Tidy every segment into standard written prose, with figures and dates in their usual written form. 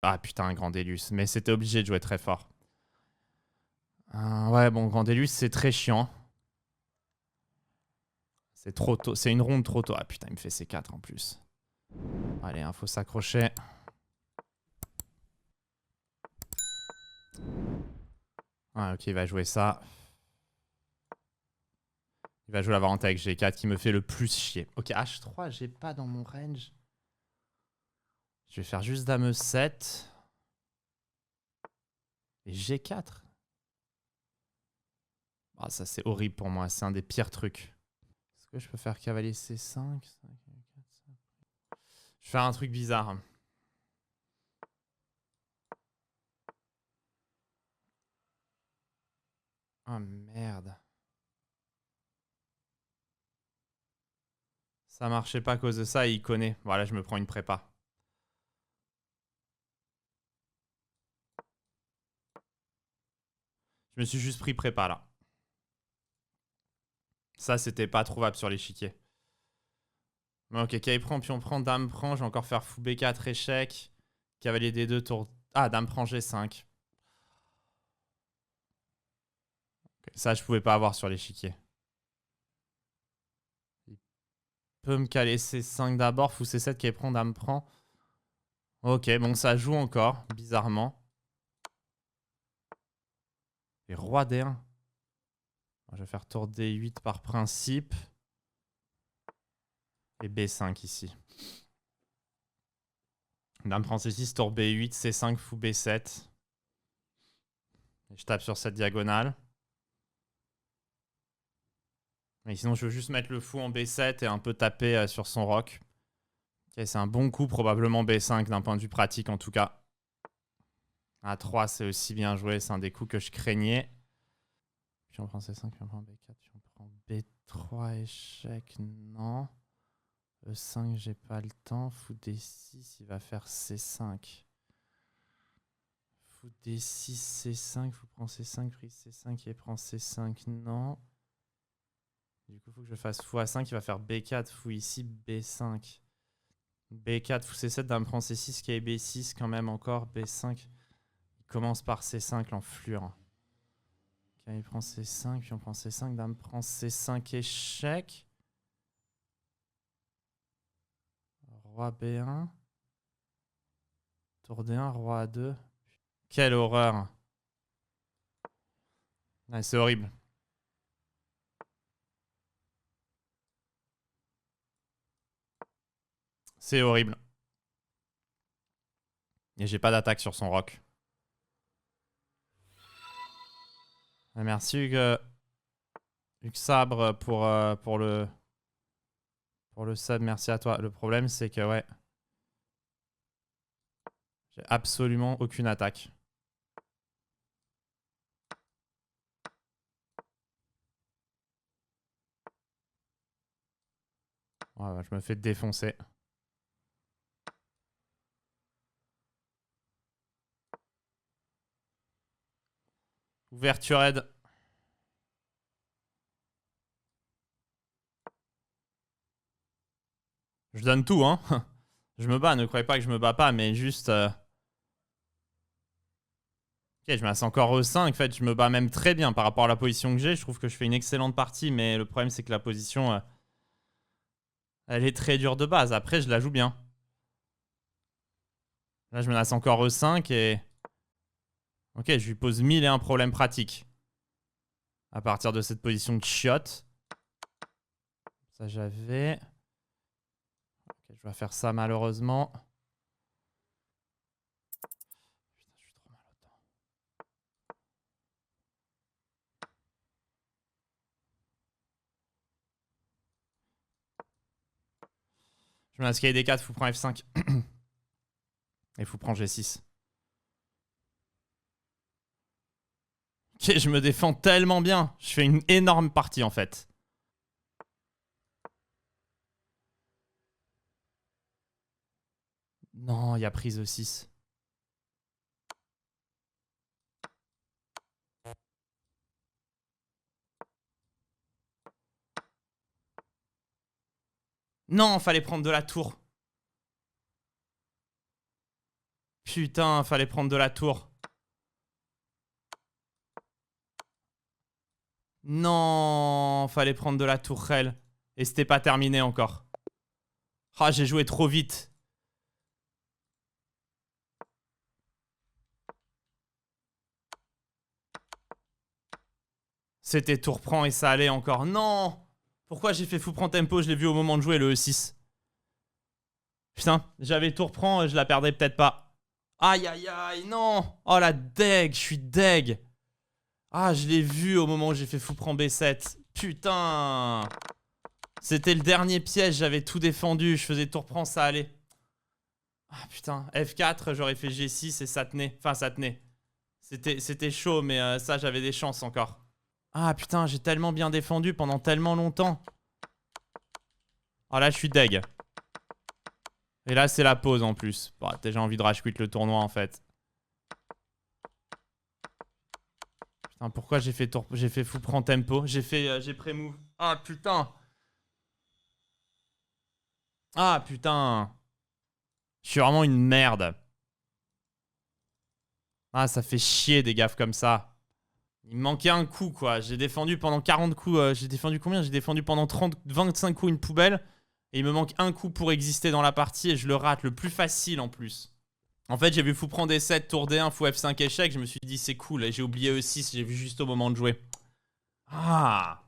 Ah putain, un Grandélus. Mais c'était obligé de jouer très fort. Ouais, bon, Grandélus, c'est très chiant. C'est trop tôt. C'est une ronde trop tôt. Ah putain, il me fait C4 en plus. Allez, hein, faut s'accrocher. Ah, ok, il va jouer ça. Il va jouer la variante avec G4 qui me fait le plus chier. Ok, H3, j'ai pas dans mon range. Je vais faire juste Dame E7. Et G4. Ah, ça, c'est horrible pour moi. C'est un des pires trucs. Est-ce que je peux faire cavalier C5 Je vais faire un truc bizarre. Oh merde. Ça marchait pas à cause de ça et il connaît. Voilà, je me prends une prépa. Je me suis juste pris prépa là. Ça, c'était pas trouvable sur l'échiquier. Ok, cavalier prend, pion prend, dame prend. Je vais encore faire fou B4, échec. Cavalier D2, tour. Ah, dame prend G5. Okay, ça, je pouvais pas avoir sur l'échiquier. Il peut me caler C5 d'abord. Fou C7, cavalier prend, dame prend. Ok, bon, ça joue encore, bizarrement. Et roi D1. Je vais faire tour D8 par principe. Et B5 ici. Dame prend C6, tour B8, C5, fou B7. Et je tape sur cette diagonale. Et sinon, je veux juste mettre le fou en B7 et un peu taper sur son roc. Ok, c'est un bon coup, probablement B5 d'un point de vue pratique en tout cas. A3, c'est aussi bien joué, c'est un des coups que je craignais. Puis on prend C5, puis on prend B4, puis on prend B3, échec, non. E5, j'ai pas le temps. Fou D6, il va faire C5. Fou D6, C5, fou prend C5, prise C5, il prend C5, non. Du coup, il faut que je fasse fou A5, il va faire B4, fou ici, B5. B4, fou C7, dame prend C6, qui est B6 quand même encore, B5. Il commence par C5, l'enflure. Ok, il prend C5, puis on prend C5, dame prend C5, échec. Roi B1. Tour D1, roi A2. Quelle horreur. Ouais, c'est horrible. C'est horrible. Et j'ai pas d'attaque sur son roc. Merci Hugues, Hugues Sabre pour le sub. Merci à toi. Le problème, c'est que ouais, j'ai absolument aucune attaque. Ouais, je me fais défoncer. Ouverture aide. Je donne tout, hein. Je me bats, ne croyez pas que je me bats pas, mais juste... Ok, je me laisse encore E5. En fait, je me bats même très bien par rapport à la position que j'ai. Je trouve que je fais une excellente partie, mais le problème, c'est que la position, elle est très dure de base. Après, je la joue bien. Là, je menace encore E5 et... Ok, je lui pose 1001 problèmes pratiques. À partir de cette position de chiotte. Ça, j'avais... Ok, je vais faire ça, malheureusement. Putain, je suis trop mal au temps. Je menace KD4, fou prend F5. Et fou prend G6. Ok, je me défends tellement bien. Je fais une énorme partie, en fait. Non, il y a prise E6. Non, fallait prendre de la tour. Putain, fallait prendre de la tour. Non, fallait prendre de la tourelle. Et c'était pas terminé encore. Ah, j'ai joué trop vite. C'était tour prend et ça allait encore. Non! Pourquoi j'ai fait fou prend tempo? Je l'ai vu au moment de jouer le E6. Putain, j'avais tour prend, je la perdais peut-être pas. Aïe aïe aïe, non! Oh la deg, je suis deg. Ah, je l'ai vu au moment où j'ai fait fou prend B7. Putain! C'était le dernier piège, j'avais tout défendu. Je faisais tour prend, ça allait. Ah putain, F4, j'aurais fait G6 et ça tenait. Enfin, ça tenait. C'était chaud, mais ça, j'avais des chances encore. Ah putain, j'ai tellement bien défendu pendant tellement longtemps. Ah là, je suis deg. Et là, c'est la pause en plus. Bon, j'ai envie de rage quit le tournoi en fait. Putain, pourquoi j'ai fait fou prend tempo? J'ai pré-move. Ah putain. Ah putain. Je suis vraiment une merde. Ah, ça fait chier des gaffes comme ça. Il me manquait un coup, quoi. J'ai défendu pendant 40 coups. J'ai défendu combien? J'ai défendu pendant 25 coups une poubelle. Et il me manque un coup pour exister dans la partie et je le rate. Le plus facile en plus. En fait, j'ai vu fou prendre D7, tour D1, fou F5 échec. Je me suis dit, c'est cool. Et j'ai oublié E6. J'ai vu juste au moment de jouer. Ah.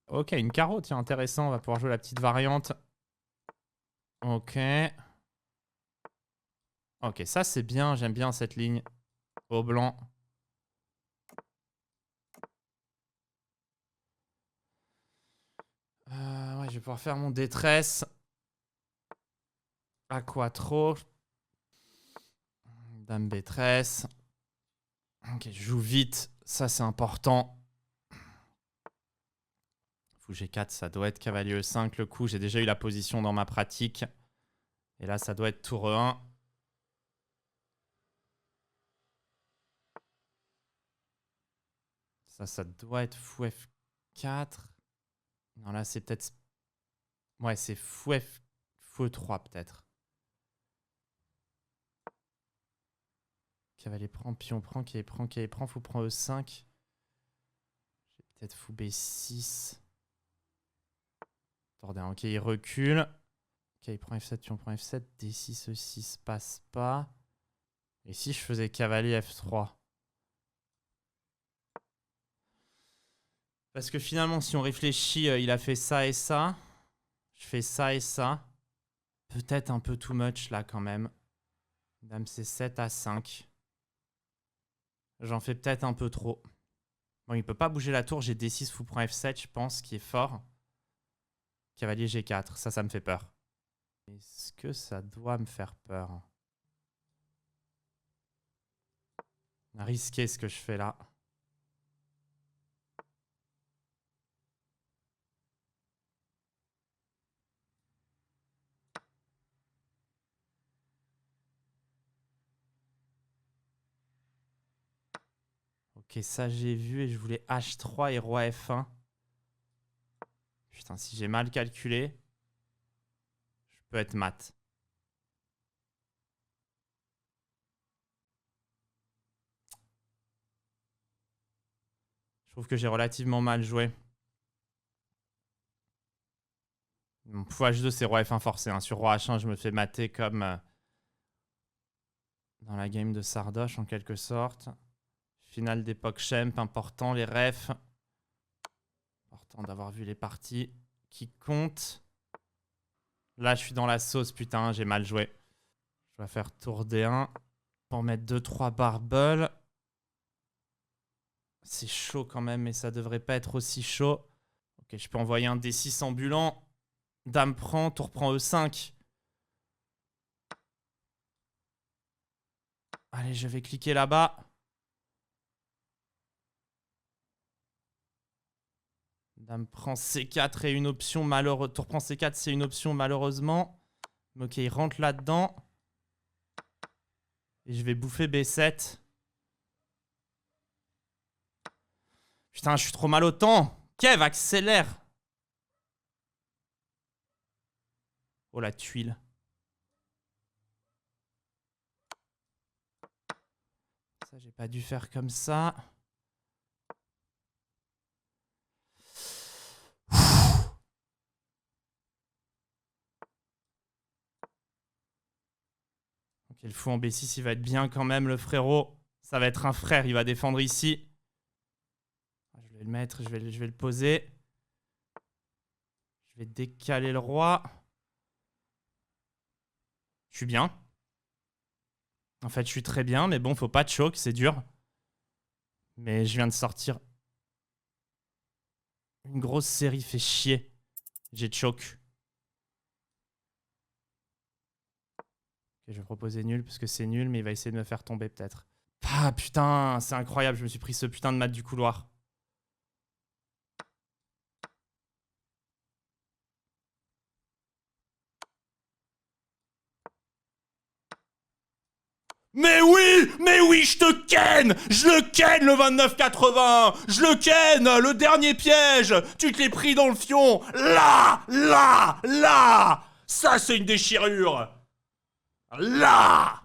Ok, une carreau. Tiens, intéressant. On va pouvoir jouer la petite variante. Ok. Ok, ça c'est bien. J'aime bien cette ligne. Au blanc. Ouais, je vais pouvoir faire mon détresse. À quoi trop? Dame B13. Ok, je joue vite. Ça, c'est important. Fou G4, ça doit être cavalier E5 le coup. J'ai déjà eu la position dans ma pratique. Et là, ça doit être tour E1. Ça doit être fou F4. Non, là, c'est peut-être... Ouais, c'est fou E3 peut-être. Cavalier prend, pion prend, cavalier prend, fou prend E5. J'ai peut-être fou B6. Tordin, ok, il recule. Ok, il prend F7, pion prend F7. D6, E6 passe pas. Et si je faisais cavalier F3? Parce que finalement, si on réfléchit, il a fait ça et ça. Je fais ça et ça. Peut-être un peu too much là quand même. Dame C7 à 5. J'en fais peut-être un peu trop. Bon, il peut pas bouger la tour. J'ai D6, fou prend F7, je pense, qui est fort. Cavalier G4. Ça me fait peur. Est-ce que ça doit me faire peur? Risqué ce que je fais là. Ok, ça j'ai vu et je voulais H3 et roi F1. Putain, si j'ai mal calculé, je peux être mat. Je trouve que j'ai relativement mal joué. Mon fou H2, c'est roi F1 forcé. Hein. Sur roi H1, je me fais mater comme dans la game de Sardoche, en quelque sorte. Finale d'époque Champ, important, les refs. Important d'avoir vu les parties qui comptent. Là, je suis dans la sauce, putain, j'ai mal joué. Je vais faire tour D1 pour mettre 2-3 barbels. C'est chaud quand même, mais ça devrait pas être aussi chaud. Ok, je peux envoyer un D6 ambulant. Dame prend, tour prend E5. Allez, je vais cliquer là-bas. Dame prend C4 et une option malheureuse. Tour prend C4, c'est une option malheureusement. Ok, il rentre là-dedans. Et je vais bouffer B7. Putain, je suis trop mal au temps. Kev, accélère. Oh, la tuile. Ça, j'ai pas dû faire comme ça. Ok, le fou en B6, il va être bien quand même, le frérot. Ça va être un frère, il va défendre ici. Je vais le mettre, je vais le poser. Je vais décaler le roi. Je suis bien. En fait, je suis très bien, mais bon, faut pas de choc, c'est dur. Mais je viens de sortir une grosse série, fait chier. J'ai choc. Ok, je vais proposer nul parce que c'est nul, mais il va essayer de me faire tomber peut-être. Ah putain, c'est incroyable, je me suis pris ce putain de mat du couloir. Mais oui, je te ken! Je le ken le 29,80! Je le ken! Le dernier piège! Tu te l'es pris dans le fion! Là! Ça c'est une déchirure! Là!